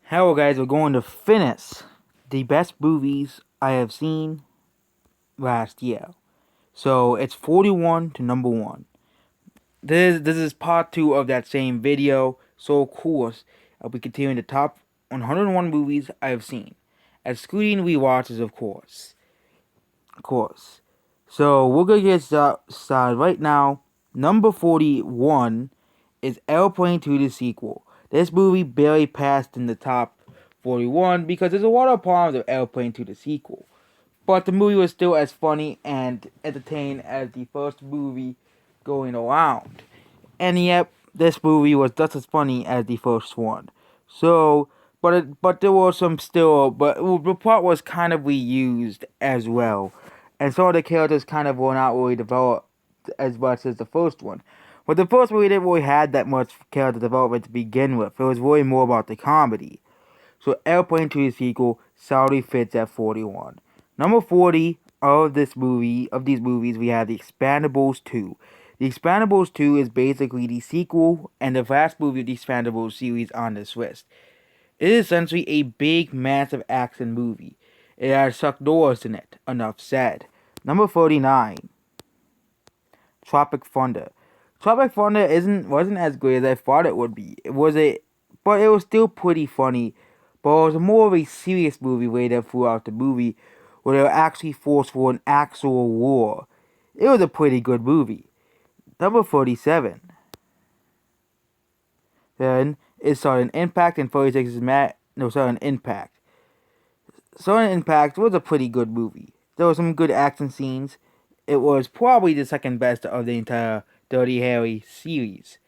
Hello guys, we're going to finish the best movies I have seen last year. So it's 41 to number 1. This is part 2 of that same video. So of course, I'll be continuing the top 101 movies I have seen. Excluding rewatches, of course. Of course. So we're going to get started right now. Number 41 is Airplane 2 the sequel. This movie barely passed in the top 41 because there's a lot of problems with Airplane 2 the sequel. But the movie was still as funny and entertaining as the first movie going around. And yet, this movie was just as funny as the first one. So, but there was some still, but the plot was kind of reused as well. And some of the characters kind of were not really developed as much as the first one. But the first movie didn't really have that much character development to begin with. It was really more about the comedy. So Airplane 2 the sequel solidly fits at 41. Number 40 of these movies, we have The Expendables 2. The Expendables 2 is basically the sequel and the last movie of the Expendables series on this list. It is essentially a big, massive action movie. It has Chuck Norris in it, enough said. Number 39, Tropic Thunder. Tropic Thunder wasn't as great as I thought it would be. But it was still pretty funny. But it was more of a serious movie later throughout the movie, where they were actually forced for an actual war. It was a pretty good movie. Number 37. Then is Sudden Impact, and 36 is Sudden Impact. Sudden Impact was a pretty good movie. There were some good action scenes. It was probably the second best of the entire Dirty Harry series.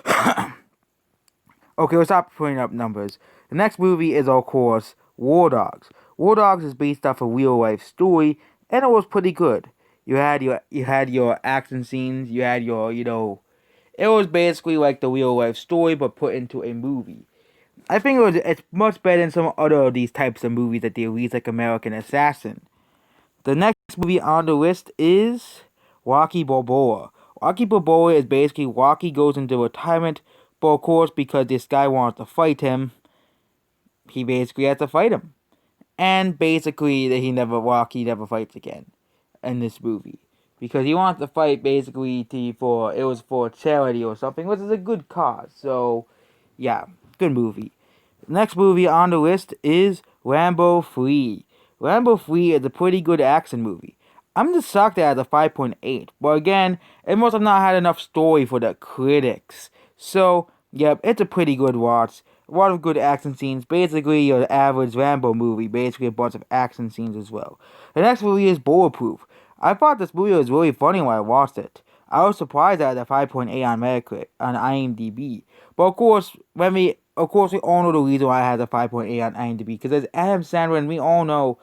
Okay, we'll stop putting up numbers. The next movie is, of course, War Dogs. War Dogs is based off a real-life story, and it was pretty good. You had your action scenes, you had your, it was basically like the real-life story, but put into a movie. I think it's much better than some other of these types of movies that they release, like American Assassin. The next movie on the list is Rocky Balboa. Rocky Balboa is basically Rocky goes into retirement, but of course, because this guy wants to fight him, he basically has to fight him. And basically, Rocky never fights again in this movie. Because he wants to fight basically it was for charity or something, which is a good cause. So, yeah, good movie. The next movie on the list is Rambo 3. Rambo 3 is a pretty good action movie. I'm just shocked that it has a 5.8. But again, it must have not had enough story for the critics. So, yep, it's a pretty good watch. A lot of good action scenes. Basically, your average Rambo movie. Basically, a bunch of action scenes as well. The next movie is Bulletproof. I thought this movie was really funny when I watched it. I was surprised that it had a 5.8 on Metacritic, on IMDb. But of course, we all know the reason why it has a 5.8 on IMDb. Because there's Adam Sandler, and we all know,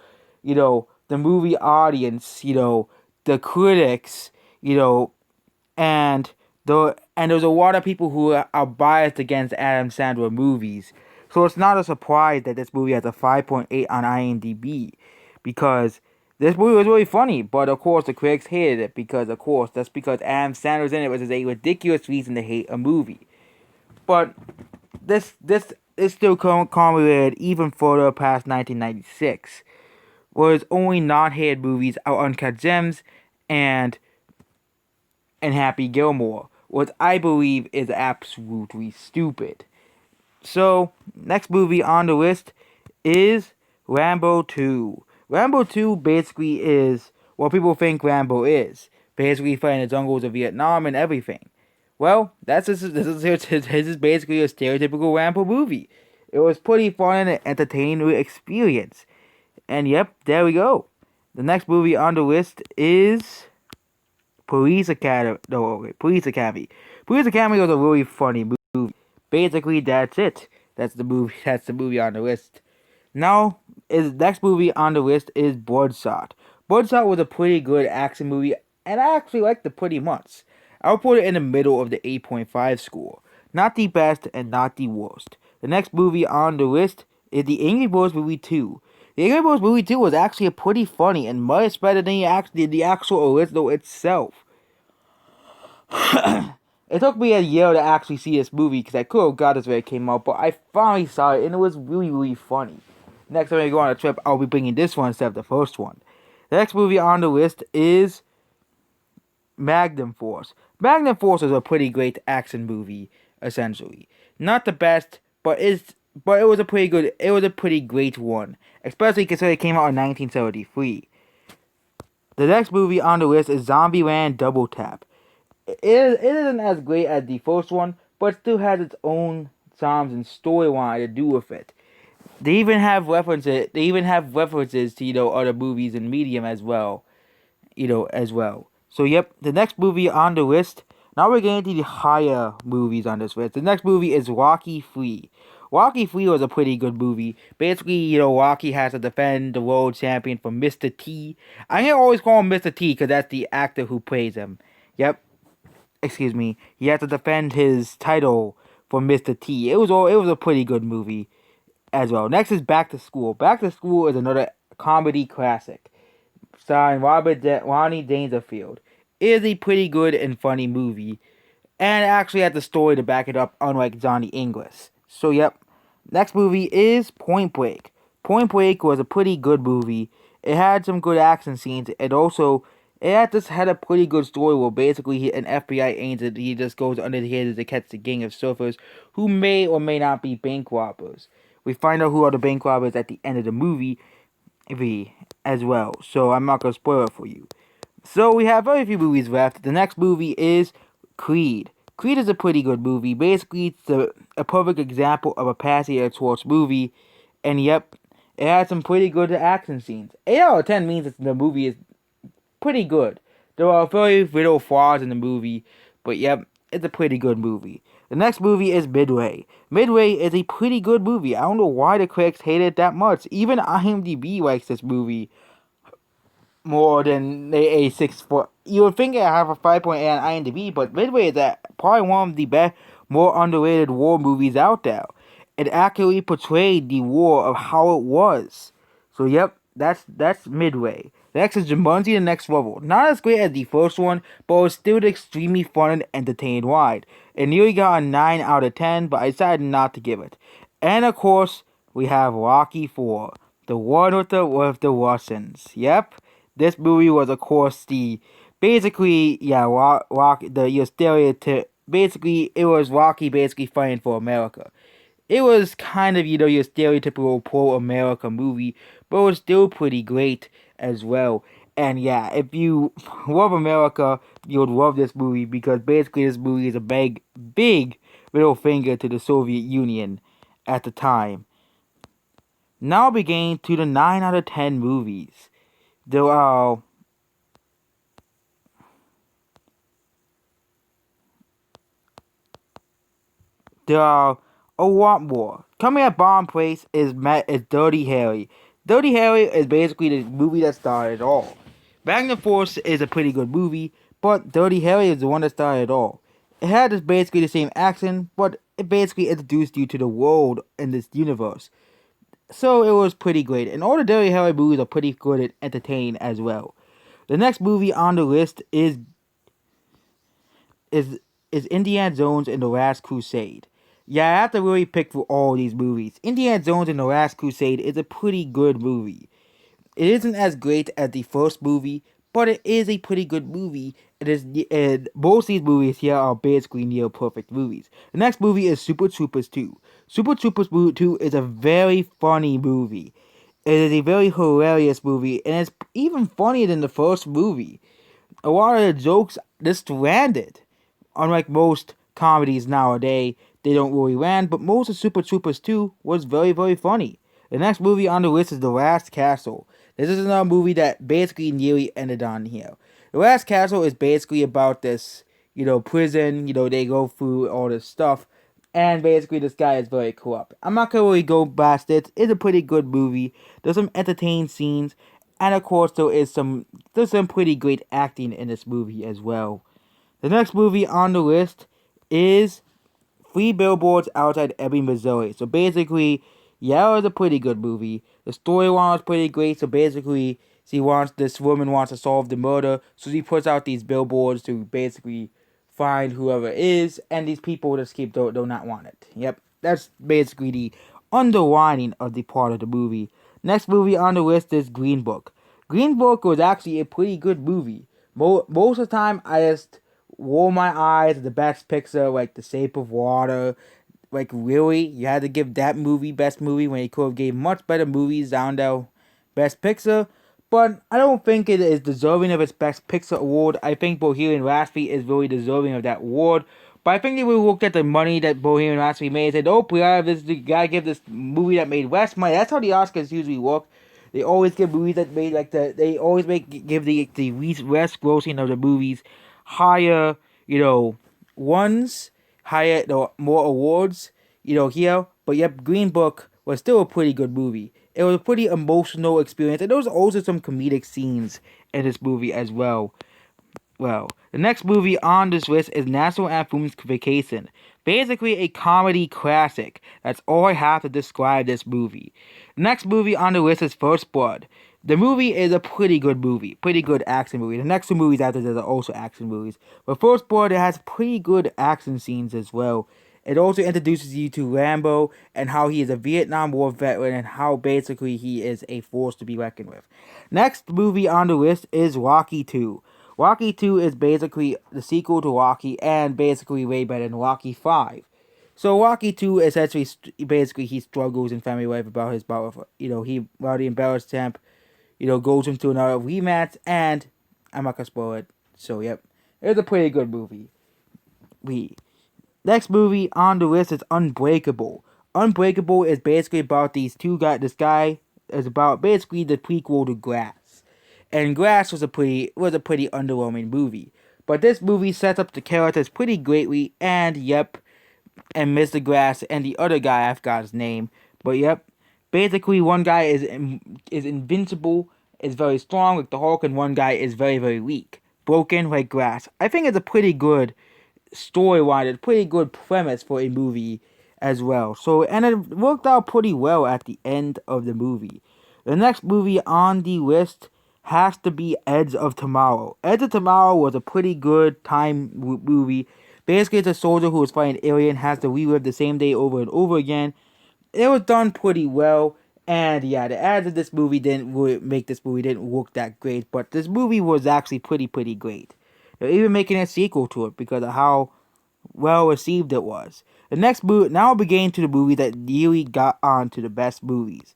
the movie audience, the critics, and there's a lot of people who are biased against Adam Sandler movies. So it's not a surprise that this movie has a 5.8 on IMDb, because this movie was really funny, but of course the critics hated it because, of course, that's because Adam Sandler's in it, which is a ridiculous reason to hate a movie. But this is still convoluted even further past 1996, where its only non-hated movies are Uncut Gems and Happy Gilmore, what I believe is absolutely stupid. So, next movie on the list is Rambo 2. Rambo 2 basically is what people think Rambo is. Basically fighting the jungles of Vietnam and everything. Well, this is basically a stereotypical Rambo movie. It was pretty fun and entertaining experience. And yep, there we go. The next movie on the list is Police Academy. Police Academy. Police Academy was a really funny movie. Basically, that's it. That's the movie. That's the movie on the list. Now, next movie on the list is Bloodshot. Bloodshot was a pretty good action movie, and I actually liked it pretty much. I would put it in the middle of the 8.5 score. Not the best and not the worst. The next movie on the list is The Angry Birds Movie 2. The Angry Birds Movie 2 was actually pretty funny and much better than the actual original itself. It took me a year to actually see this movie because I could have got this when it came out, but I finally saw it and it was really, really funny. Next time I go on a trip, I'll be bringing this one instead of the first one. The next movie on the list is Magnum Force. Magnum Force is a pretty great action movie, essentially. Not the best, but it was a pretty good. It was a pretty great one, especially considering it came out in 1973. The next movie on the list is Zombieland Double Tap. It isn't as great as the first one, but still has its own charms and storyline to do with it. They even have references. They even have references to other movies and medium as well. As well. So yep, the next movie on the list. Now we're getting to the higher movies on this list. The next movie is Rocky 3. Rocky 3 was a pretty good movie. Basically, Rocky has to defend the world champion from Mr. T. I'm gonna always call him Mr. T because that's the actor who plays him. Yep, excuse me. He has to defend his title from Mr. T. It was a pretty good movie as well. Next is Back to School. Back to School is another comedy classic starring Ronnie Dangerfield. It is a pretty good and funny movie, and it actually had the story to back it up, unlike Johnny English. So yep. Next movie is Point Break. Point Break was a pretty good movie. It had some good action scenes. It had a pretty good story where basically an FBI agent, he just goes under the head to catch the gang of surfers who may or may not be bank robbers. We find out who are the bank robbers at the end of the movie as well. So I'm not gonna spoil it for you. So we have very few movies left. The next movie is Creed. Creed is a pretty good movie. Basically, it's a perfect example of a passive torch movie. And yep, it has some pretty good action scenes. 8 out of 10 means that the movie is pretty good. There are very little flaws in the movie, but yep, it's a pretty good movie. The next movie is Midway. Midway is a pretty good movie. I don't know why the critics hate it that much. Even IMDb likes this movie more than a 6 foot. You would think it have a 5.8 on IMDb, but Midway is probably one of the best, more underrated war movies out there. It accurately portrayed the war of how it was. So yep, that's Midway. Next is Jumanji: The Next Level. Not as great as the first one, but it was still extremely fun and entertained wide. It nearly got a 9 out of 10, but I decided not to give it. And of course, we have Rocky 4. The one with the Russians. Yep. This movie was, of course, your stereotype. Basically, it was Rocky basically fighting for America. It was kind of, your stereotypical pro-America movie, but it was still pretty great as well. And yeah, if you love America, you would love this movie because basically this movie is a big, big middle finger to the Soviet Union at the time. Now beginning to the 9 out of 10 movies. There are a lot more. Coming at bottom place is Dirty Harry. Dirty Harry is basically the movie that started it all. Magnum Force is a pretty good movie, but Dirty Harry is the one that started it all. It had basically the same action, but it basically introduced you to the world in this universe. So it was pretty great, and all the Dirty Harry movies are pretty good and entertaining as well. The next movie on the list is Indiana Jones and the Last Crusade. Yeah, I have to really pick for all these movies. Indiana Jones and the Last Crusade is a pretty good movie. It isn't as great as the first movie, but it is a pretty good movie. And both these movies here are basically near perfect movies. The next movie is Super Troopers 2. Super Troopers 2 is a very funny movie. It is a very hilarious movie, and it's even funnier than the first movie. A lot of the jokes just landed. Unlike most comedies nowadays, they don't really land, but most of Super Troopers 2 was very, very funny. The next movie on the list is The Last Castle. This is another movie that basically nearly ended on here. The Last Castle is basically about this, prison, they go through all this stuff, and basically this guy is very corrupt. I'm not gonna really go past it. It's a pretty good movie. There's some entertaining scenes, and of course there's some pretty great acting in this movie as well. The next movie on the list is Three Billboards Outside Ebbing, Missouri. So basically, yeah, it was a pretty good movie. The storyline was pretty great. So basically, this woman wants to solve the murder, so she puts out these billboards to basically find whoever it is, and these people just do not want it. Yep, that's basically the underlining of the part of the movie. Next movie on the list is Green Book. Green Book was actually a pretty good movie. Most of the time, I just roll my eyes at the best picture, like The Shape of Water. Like, really? You had to give that movie best movie when you could have gave much better movies down there best picture? But I don't think it is deserving of its best picture award. I think Bohemian Rhapsody is really deserving of that award. But I think they will look at the money that Bohemian Rhapsody made and said, oh, we gotta give this movie that made less money. That's how the Oscars usually work. They always give movies that made they always give the less grossing of the movies higher, ones, higher, more awards, here. But yep, Green Book was still a pretty good movie. It was a pretty emotional experience, and there was also some comedic scenes in this movie as well. Well, the next movie on this list is National Lampoon's Vacation. Basically a comedy classic. That's all I have to describe this movie. The next movie on the list is First Blood. The movie is a pretty good movie. Pretty good action movie. The next two movies after this are also action movies. But First Blood, it has pretty good action scenes as well. It also introduces you to Rambo and how he is a Vietnam War veteran and how basically he is a force to be reckoned with. Next movie on the list is Rocky 2. Rocky 2 is basically the sequel to Rocky and basically way better than Rocky 5. So Rocky 2 essentially, basically he struggles in family life about his bout with, the embarrassed champ, goes into another rematch, and I'm not gonna spoil it. So yep, it's a pretty good movie. Next movie on the list is Unbreakable. Unbreakable is basically about these two guys. This guy is about basically the prequel to Glass, and Glass was a pretty underwhelming movie. But this movie sets up the characters pretty greatly, and yep, and Mr. Glass and the other guy I forgot his name, but yep, basically one guy is invincible, is very strong like the Hulk, and one guy is very weak, broken like Glass. I think it's a pretty good storyline, it's a pretty good premise for a movie as well. So, and it worked out pretty well at the end of the movie. The next movie on the list has to be Edge of Tomorrow. Edge of Tomorrow was a pretty good time movie. Basically, it's a soldier who is fighting an alien, has to relive the same day over and over again. It was done pretty well, and yeah, the ads of this movie didn't look that great, but this movie was actually pretty great. They're even making a sequel to it because of how well received it was. The next movie, now we're getting to the movie that really got on to the best movies.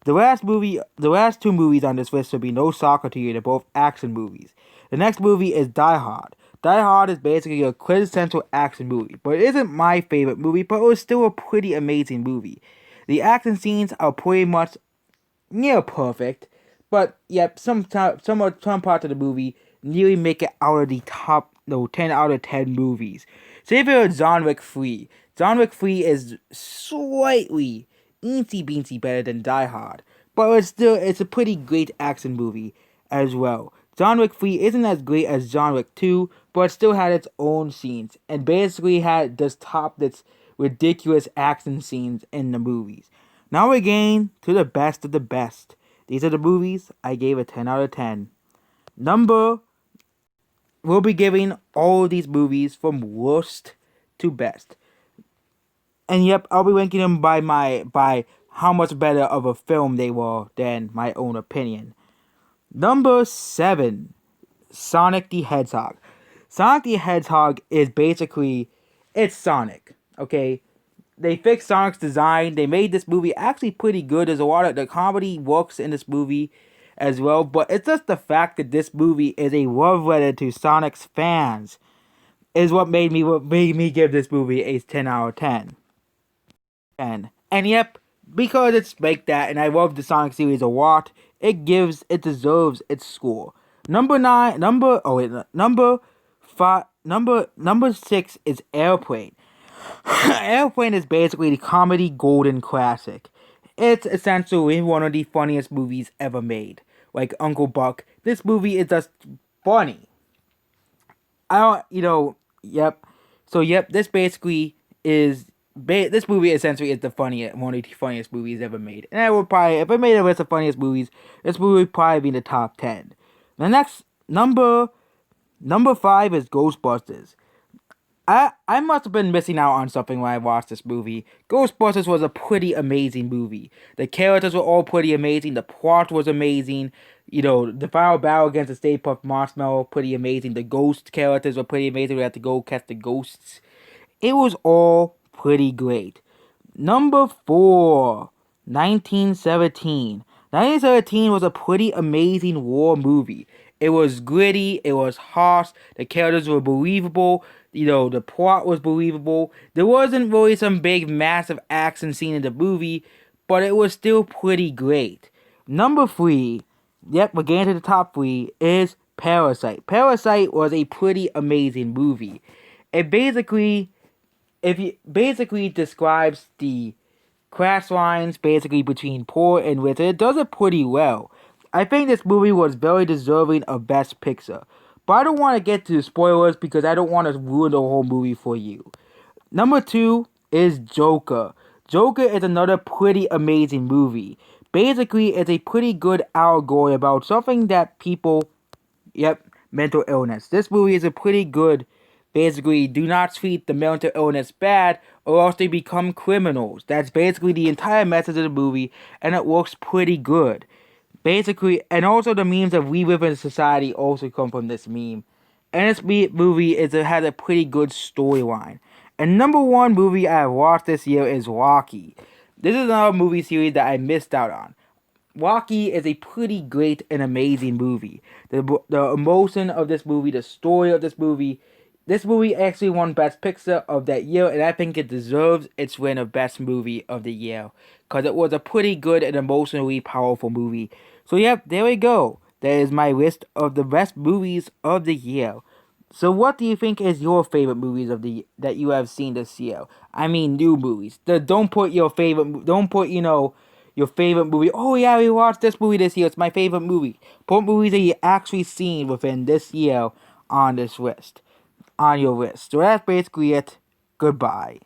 The last two movies on this list will be no soccer to you. They're both action movies. The next movie is Die Hard. Die Hard is basically a quintessential action movie, but it isn't my favorite movie, but it was still a pretty amazing movie. The action scenes are pretty much near perfect, but yep, some parts of the movie nearly make it out of the top 10 out of 10 movies. Say if you're John Wick 3. John Wick 3 is slightly eensy beensy better than Die Hard, but it's a pretty great action movie as well. John Wick 3 isn't as great as John Wick 2, but it still had its own scenes, and basically had just topped its ridiculous action scenes in the movies. Now we're getting to the best of the best. These are the movies I gave a 10 out of 10. We'll be giving all of these movies from worst to best. And yep, I'll be ranking them by how much better of a film they were than my own opinion. Number 7, Sonic the Hedgehog. Sonic the Hedgehog is basically, it's Sonic, okay? They fixed Sonic's design. They made this movie actually pretty good. There's a lot of, the comedy works in this movie as well, but it's just the fact that this movie is a love letter to Sonic's fans is what made me give this movie a 10 out of 10. And yep, because it's like that, and I love the Sonic series a lot, it deserves its score. Number 6 is Airplane. Airplane is basically the comedy golden classic. It's essentially one of the funniest movies ever made. Like Uncle Buck, this movie is just funny. Yep. So yep, this basically is this movie essentially is one of the funniest movies ever made. And I would probably, if I made a list of funniest movies, this movie would probably be in the top 10. The next number 5 is Ghostbusters. I must have been missing out on something when I watched this movie. Ghostbusters was a pretty amazing movie. The characters were all pretty amazing. The plot was amazing. You know, the final battle against the Stay Puft Marshmallow, pretty amazing. The ghost characters were pretty amazing. We had to go catch the ghosts. It was all pretty great. Number 4, 1917. 1917 was a pretty amazing war movie. It was gritty, it was harsh, the characters were believable, you know, the plot was believable. There wasn't really some big, massive action scene in the movie, but it was still pretty great. Number 3, yep, we're getting to the top 3, is Parasite. Parasite was a pretty amazing movie. It basically if you basically describes the crash lines basically between poor and rich, and it does it pretty well. I think this movie was very deserving of Best Picture. But I don't want to get to spoilers because I don't want to ruin the whole movie for you. Number 2 is Joker. Joker is another pretty amazing movie. Basically, it's a pretty good allegory about something that people, yep, mental illness. This movie is a pretty good. Basically, do not treat the mental illness bad or else they become criminals. That's basically the entire message of the movie, and it works pretty good. Basically, and also the memes of we live in society also come from this meme. And this movie has a pretty good storyline. And number 1 movie I watched this year is Rocky. This is another movie series that I missed out on. Rocky is a pretty great and amazing movie. The emotion of this movie, the story of this movie actually won Best Picture of that year, and I think it deserves its win of Best Movie of the Year, because it was a pretty good and emotionally powerful movie. So yep, there we go. That is my list of the best movies of the year. So what do you think is your favorite movies of the that you have seen this year? I mean new movies. Don't put your favorite. Don't put your favorite movie. Oh yeah, we watched this movie this year. It's my favorite movie. Put movies that you actually seen within this year on this list, on your list. So that's basically it. Goodbye.